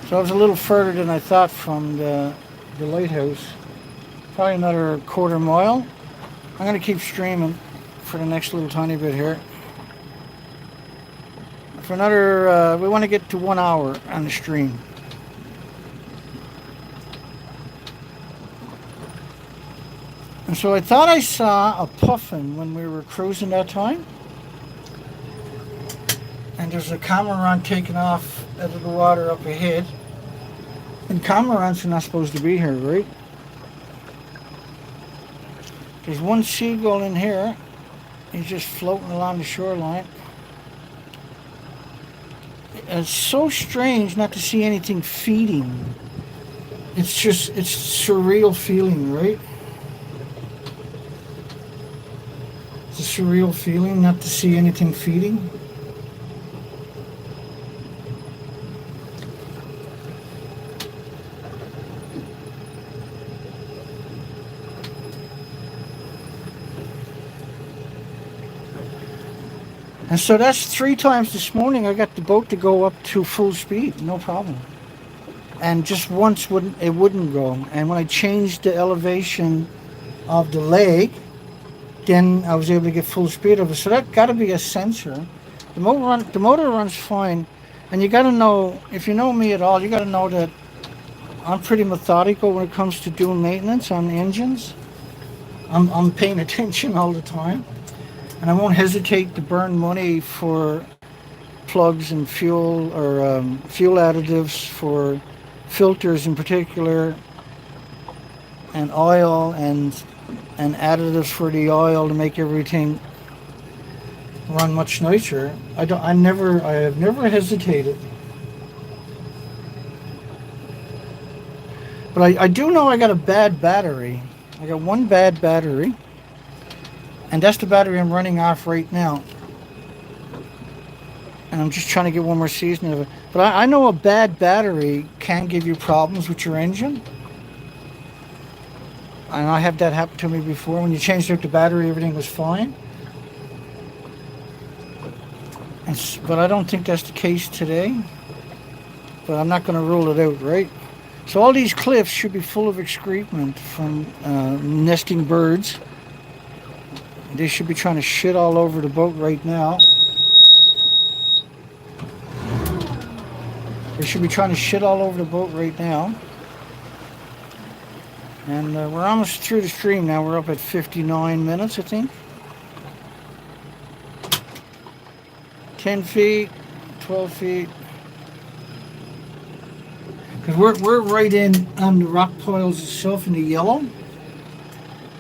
[SPEAKER 1] So I was a little further than I thought from the lighthouse. Probably another quarter mile. I'm going to keep streaming for the next little tiny bit here. For another, we want to get to 1 hour on the stream. And so I thought I saw a puffin when we were cruising that time. And there's a cormorant taking off out of the water up ahead. And cormorants are not supposed to be here, right? There's one seagull in here. He's just floating along the shoreline. It's so strange not to see anything feeding. It's surreal feeling, right? It's a surreal feeling not to see anything feeding. And so that's 3 times this morning I got the boat to go up to full speed, no problem. And just once it wouldn't go. And when I changed the elevation of the leg, then I was able to get full speed of it. So that got to be a sensor. The motor runs fine. And you got to know, if you know me at all, you got to know that I'm pretty methodical when it comes to doing maintenance on engines. I'm paying attention all the time. And I won't hesitate to burn money for plugs and fuel or fuel additives for filters in particular, and oil and additives for the oil to make everything run much nicer. I have never hesitated. But I do know I got a bad battery. I got one bad battery. And that's the battery I'm running off right now. And I'm just trying to get one more season of it. But I know a bad battery can give you problems with your engine. And I had that happen to me before. When you changed out the battery, everything was fine. But I don't think that's the case today. But I'm not going to rule it out, right? So all these cliffs should be full of excrement from nesting birds. They should be trying to shit all over the boat right now. They should be trying to shit all over the boat right now. And we're almost through the stream now. We're up at 59 minutes, I think. 10 feet, 12 feet. Because we're right in on the rock piles itself in the yellow.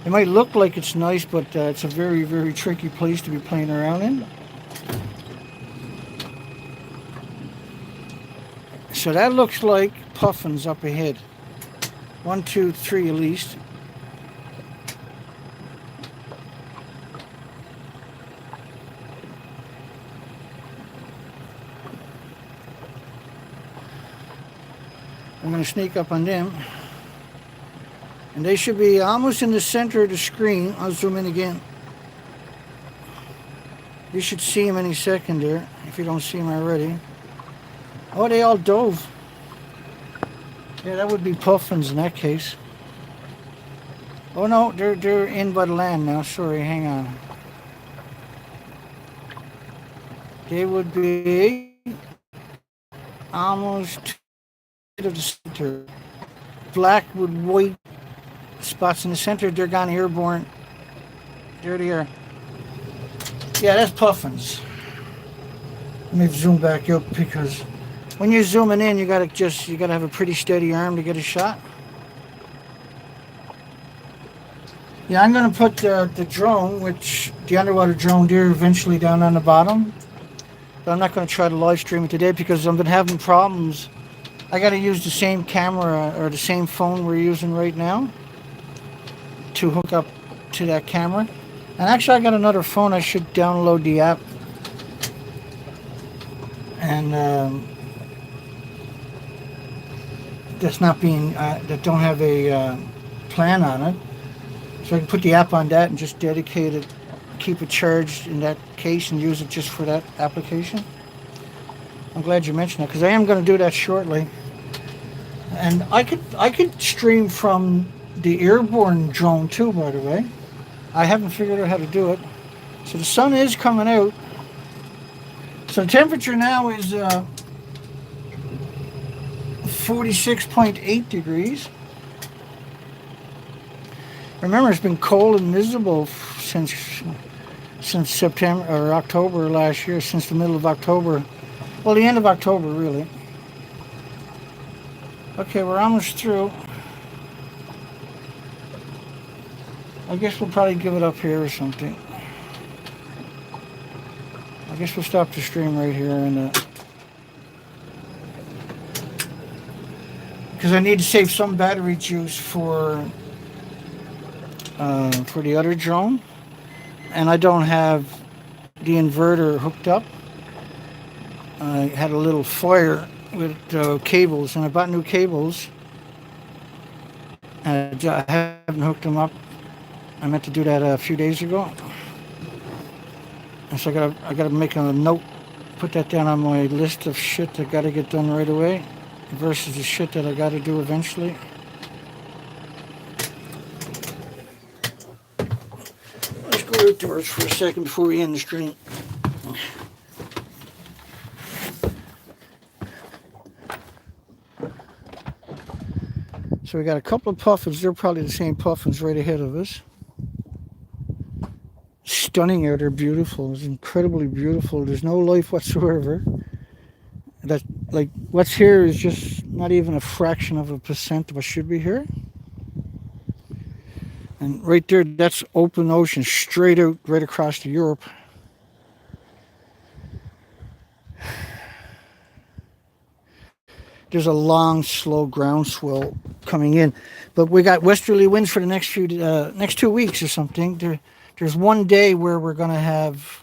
[SPEAKER 1] It might look like it's nice, but it's a very, very tricky place to be playing around in. So that looks like puffins up ahead. 1, 2, 3 at least. I'm going to sneak up on them. And they should be almost in the center of the screen. I'll zoom in again. You should see them any second there, if you don't see them already. Oh, they all dove. Yeah, that would be puffins in that case. Oh no, they're in by the land now. Sorry, hang on. They would be almost to the center. Black with white spots in the center. They're gone airborne. There they are. Yeah, that's puffins. Let me zoom back up because When you're zooming in, you gotta have a pretty steady arm to get a shot. Yeah, I'm gonna put the drone, the underwater drone there, eventually down on the bottom. But I'm not gonna try to live stream it today because I've been having problems. I gotta use the same camera or the same phone we're using right now to hook up to that camera. And actually, I got another phone. I should download the app and that's not being that don't have a plan on it. So I can put the app on that and just dedicate it, keep it charged in that case, and use it just for that application. I'm glad you mentioned that because I am going to do that shortly. And I could stream from the airborne drone too, by the way. I haven't figured out how to do it. So the sun is coming out. So the temperature now is 46.8 degrees. Remember, it's been cold and miserable since September or October last year, since the middle of October. Well, the end of October, really. Okay, we're almost through. I guess we'll probably give it up here or something. I guess we'll stop the stream right here and because I need to save some battery juice for the other drone, and I don't have the inverter hooked up. I had a little fire with cables, and I bought new cables. And I haven't hooked them up. I meant to do that a few days ago. And so I gotta make a note, put that down on my list of shit that gotta get done right away versus the shit that I gotta do eventually. Let's go outdoors for a second before we end the stream. So we got a couple of puffins. They're probably the same puffins right ahead of us. Stunning out. They're beautiful. It's incredibly beautiful. There's no life whatsoever. That, like, what's here is just not even a fraction of a percent of what should be here. And right there, that's open ocean, straight out, right across to Europe. There's a long, slow groundswell coming in, but we got westerly winds for the next 2 weeks or something. There's one day where we're going to have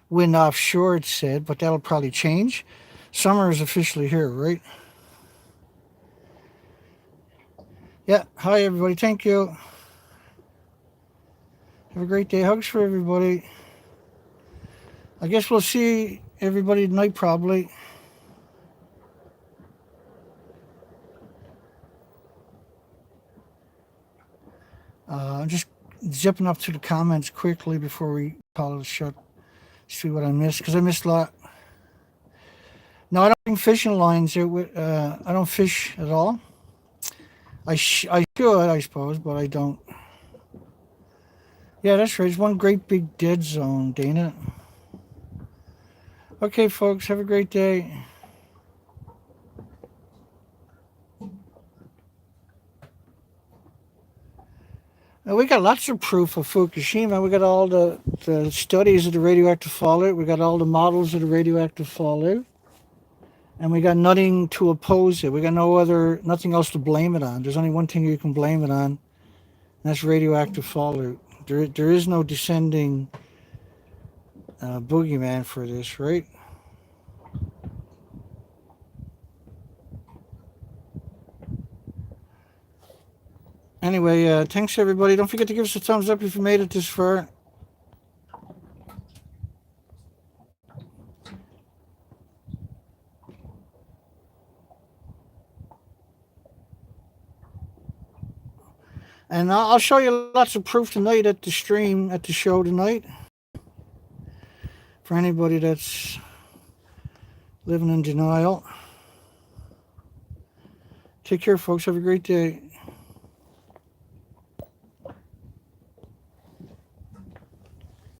[SPEAKER 1] wind offshore, it said, but that'll probably change. Summer is officially here, right? Yeah. Hi, everybody. Thank you. Have a great day. Hugs for everybody. I guess we'll see everybody tonight, probably. I'm just zipping up to the comments quickly before we call it shut. See what I missed, because I missed a lot. No, I don't bring fishing lines. I don't fish at all. I should, I suppose, but I don't. Yeah, that's right. It's one great big dead zone, Dana. Okay, folks, have a great day. We got lots of proof of Fukushima. We got all the studies of the radioactive fallout. We got all the models of the radioactive fallout. And we got nothing to oppose it. We got nothing else to blame it on. There's only one thing you can blame it on, and that's radioactive fallout. There is no descending boogeyman for this, right? Anyway, thanks everybody. Don't forget to give us a thumbs up if you made it this far. And I'll show you lots of proof tonight at the stream, at the show tonight. For anybody that's living in denial. Take care, folks. Have a great day.